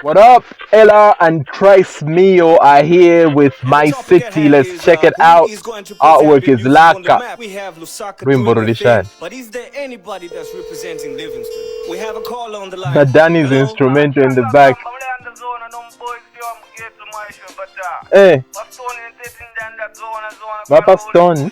What up? Ella and Trice Miyo are here with My City. Let's check it out. Artwork is Laka. We have Lusaka Wimbo doing the thing, Rudishan. but is there anybody that's representing Livingston? We have a call on the line. Nadani's Hello? instrumental in the back. Eh, Papa Stone.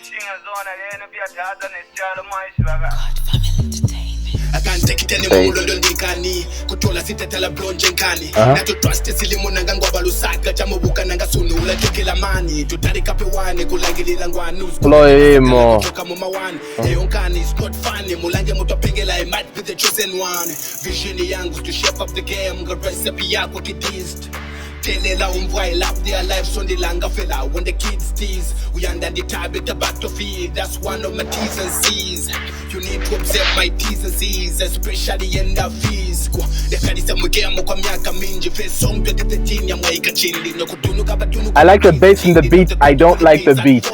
I can't take it anymore. London Dikani, Kutola Sitatala Blonjenkani. Nato trust Silimunanga Lusaka, Jamubuka Nanga Sunu, like Kilamani, to Tarikapiwani, Kulagi Langwanu, Ploemo. Kamumawan, Eonkani is not funny, Mulanga Mutapegela, might be the chosen one. Vision the young to shape up the game, the recipe what it is. Telela umvwai love their lives on the langa fella when the kids tease. We under the tablet about to feed. That's one of my T's and C's. You need to observe my T's and C's, especially in the fees. I like the bass in the beat. I don't like the beat.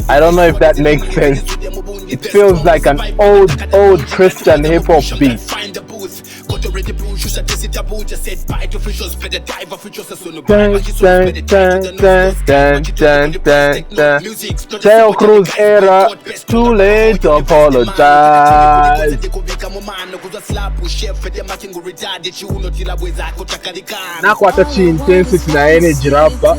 I don't know if that makes sense. It feels like an old Christian hip hop beat. Teo Cruz era, too late to apologize. Nakwata chi intensity na energy rapper.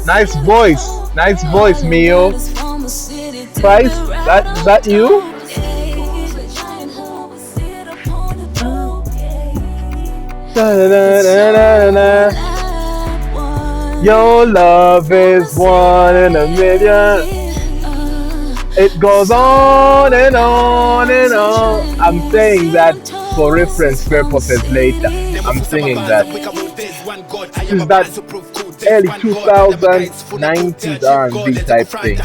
Nice voice, Mio. Trice, that you? Your love is 1 in a million. It goes on and on and on. I'm saying that for reference purposes later. I'm singing that. This is that early 2000s, 90s R&B type thing.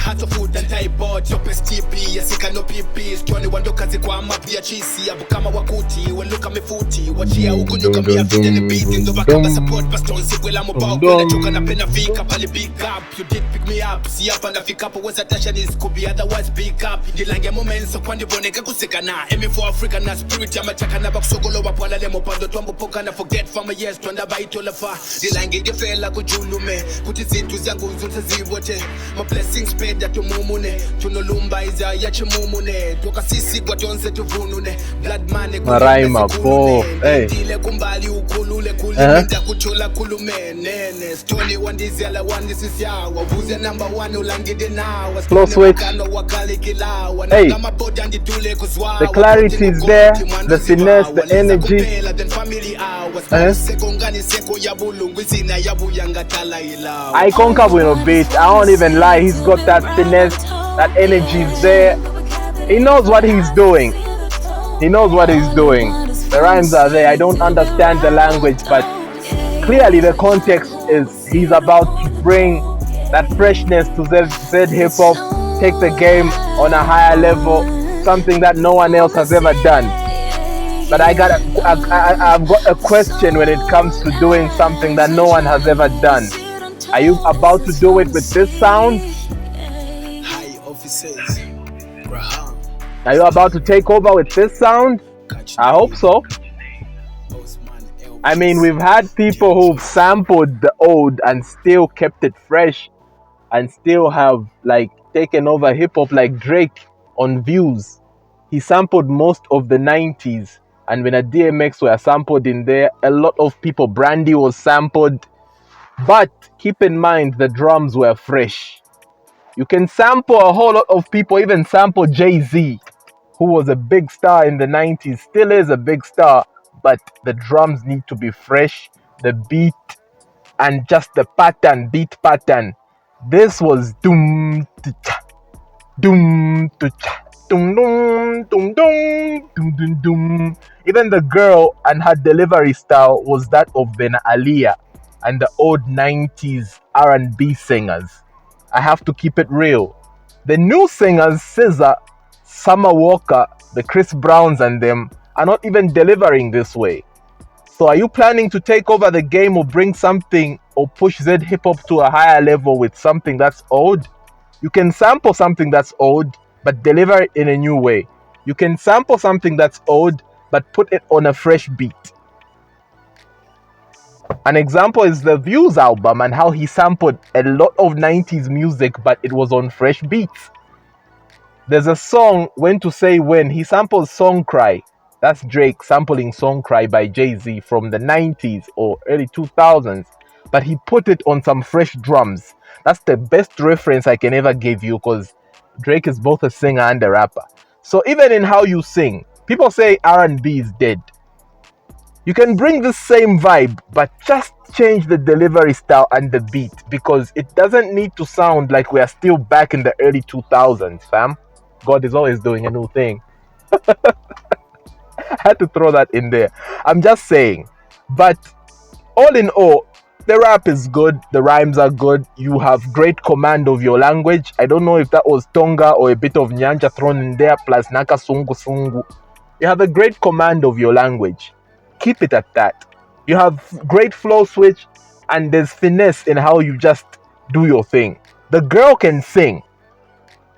You did pick me up, see up and the pick up was attention is could be otherwise pick up. The langue moments of when the boneka kusekana. Emi for African spirit, I'm a chakana back sogolo wapala lemo pando tombo pokana forget from my years to by tolafa. The langue the fella kujulume, kutizintu zangu zutazibote. My blessings paid that to mumune, to no lumba is a yachimumune, toka sisi kwa tonse to vunune, blood money Maraima po, hey. Dile kumbali ukulule kulimenda kuchola kulume, nene, stony one dizela one this is ya. Flow switch. Hey, the clarity is there, the finesse, the energy. I conquer with a beat. I don't even lie. He's got that finesse, that energy is there. He knows what he's doing. The rhymes are there. I don't understand the language, but clearly the context is he's about to bring that freshness to Z hip hop, take the game on a higher level, something that no one else has ever done. But I've got a question when it comes to doing something that no one has ever done. Are you about to do it with this sound? Are you about to take over with this sound? I hope so. I mean, we've had people who've sampled the old and still kept it fresh and still have like taken over hip hop, like Drake on Views. He sampled most of the 90s, and when a DMX were sampled in there, a lot of people, Brandy was sampled. But keep in mind the drums were fresh. You can sample a whole lot of people, even sample Jay-Z, who was a big star in the 90s, still is a big star, but the drums need to be fresh, the beat and just the beat pattern. This was doom to cha, doom to cha, doom doom doom doom doom doom doom. Even the girl and her delivery style was that of Ben Aliyah and the old 90s R&B singers. I have to keep it real. The new singers, SZA, Summer Walker, the Chris Browns and them, are not even delivering this way. So are you planning to take over the game or bring something or push Z hip hop to a higher level with something that's old? You can sample something that's old, but deliver it in a new way. You can sample something that's old, but put it on a fresh beat. An example is the Views album and how he sampled a lot of 90s music, but it was on fresh beats. There's a song, When to Say When, he samples Song Cry. That's Drake sampling Song Cry by Jay-Z from the 90s or early 2000s, but he put it on some fresh drums. That's the best reference I can ever give you, because Drake is both a singer and a rapper. So even in how you sing, people say R&B is dead. You can bring the same vibe, but just change the delivery style and the beat, because it doesn't need to sound like we are still back in the early 2000s, fam. God is always doing a new thing. I had to throw that in there. I'm just saying. But all in all, the rap is good, the rhymes are good, you have great command of your language. I don't know if that was Tonga or a bit of Nyanja thrown in there, plus Naka Sungu Sungu. You have a great command of your language. Keep it at that. You have great flow switch, and there's finesse in how you just do your thing. The girl can sing.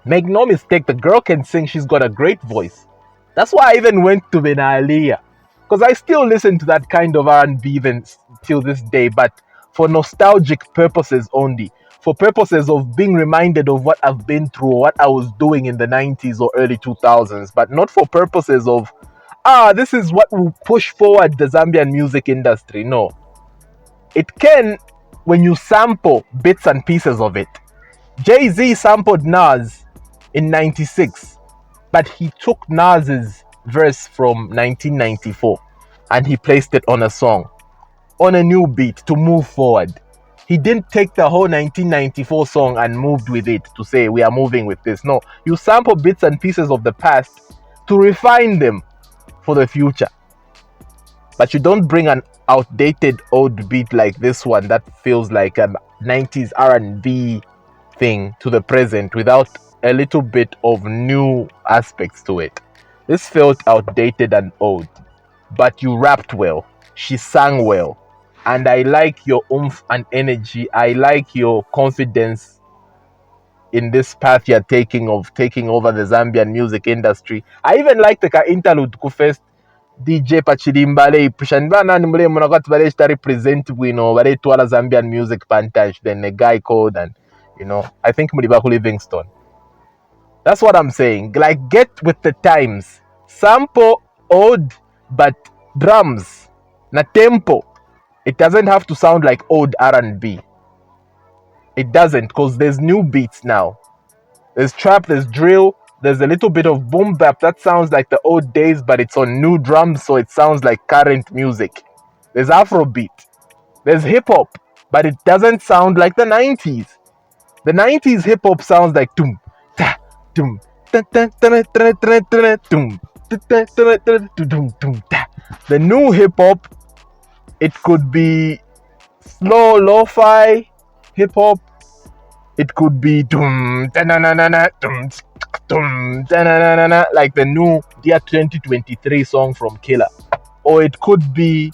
Make no mistake, the girl can sing. She's got a great voice. That's why I even went to Benalia, because I still listen to that kind of R&B even till this day, but for nostalgic purposes only. For purposes of being reminded of what I've been through, what I was doing in the 90s or early 2000s, but not for purposes of, this is what will push forward the Zambian music industry. No. It can when you sample bits and pieces of it. Jay-Z sampled Nas in 96, but he took Nas's verse from 1994 and he placed it on a song, on a new beat to move forward. He didn't take the whole 1994 song and moved with it to say we are moving with this. No, you sample bits and pieces of the past to refine them for the future. But you don't bring an outdated old beat like this one that feels like a 90s R&B thing to the present without a little bit of new aspects to it. This felt outdated and old, but you rapped well. She sang well. And I like your oomph and energy. I like your confidence in this path you're taking of taking over the Zambian music industry. I even like the interlude ku first DJ Pachilimbale Pushanbana Nimule Monagat Valesta represent Bare Tuala Zambian music pantage, then a guy called and I think Mulibaku Livingstone. That's what I'm saying. Like, get with the times. Sample old, but drums, na tempo. It doesn't have to sound like old R&B. It doesn't, because there's new beats now. There's trap, there's drill, there's a little bit of boom bap that sounds like the old days, but it's on new drums, so it sounds like current music. There's Afrobeat. There's hip hop, but it doesn't sound like the 90s. The 90s hip hop sounds like tum ta tum ta ta ta ta ta ta tum ta ta ta ta tum ta. The new hip hop, it could be slow lo-fi hip hop. It could be dum da na na na na dum dum da na na na na, like the new Dear 2023 song from Killer, or it could be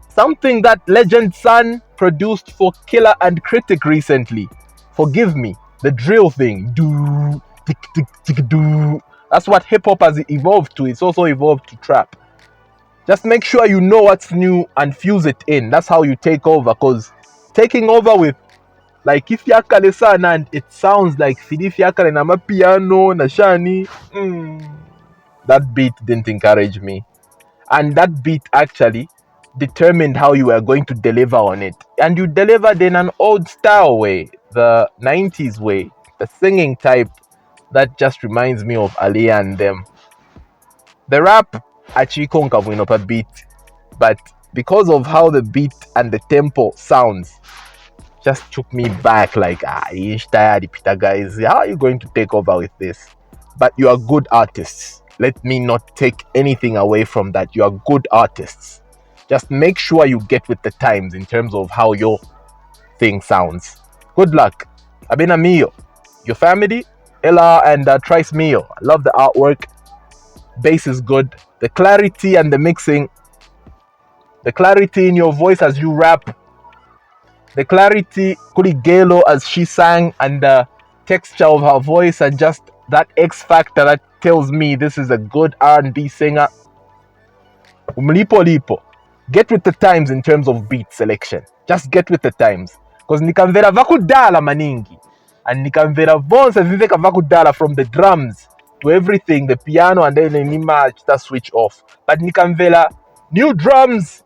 something that Legend Son produced for Killer and Critic recently. Forgive me, the drill thing. Do tick tick tick do. That's what hip hop has evolved to. It's also evolved to trap. Just make sure you know what's new and fuse it in. That's how you take over. Because taking over with like if Yakale sana and it sounds like Fidif Yakale na mapiano na shani, that beat didn't encourage me. And that beat actually determined how you were going to deliver on it. And you delivered in an old style way, the 90s way, the singing type that just reminds me of Aliyah and them. The rap actually conquered win up a beat, but because of how the beat and the tempo sounds, just took me back like, Peter guys, how are you going to take over with this? But you are good artists. Let me not take anything away from that. You are good artists. Just make sure you get with the times in terms of how your thing sounds. Good luck. Abena Miyo, your family, Ella and Trice Miyo. I love the artwork. Bass is good. The clarity and the mixing. The clarity in your voice as you rap. The clarity, Kurigelo as she sang, and the texture of her voice, and just that X factor that tells me this is a good R&B singer. Umlipo lipo. Get with the times in terms of beat selection. Just get with the times. Because nikamvera vakudala maningi. And nikamvera vonse viveka vakudala from the drums to everything, the piano, and then nima just switch off. But nikamvera new drums,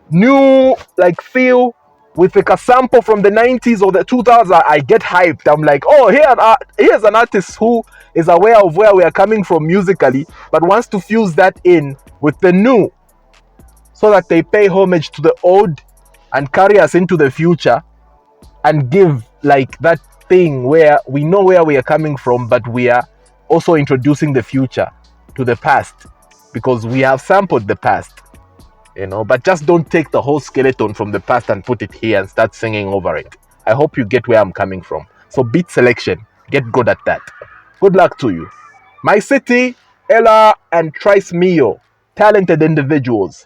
new like feel with like a sample from the 90s or the 2000s. I get hyped. I'm like, oh, here's an artist who is aware of where we are coming from musically, but wants to fuse that in with the new, so that they pay homage to the old and carry us into the future and give like that thing where we know where we are coming from, but we are also introducing the future to the past because we have sampled the past, but just don't take the whole skeleton from the past and put it here and start singing over it. I hope you get where I'm coming from. So beat selection, get good at that. Good luck to you. My City, Ella, and Trice Miyo, talented individuals.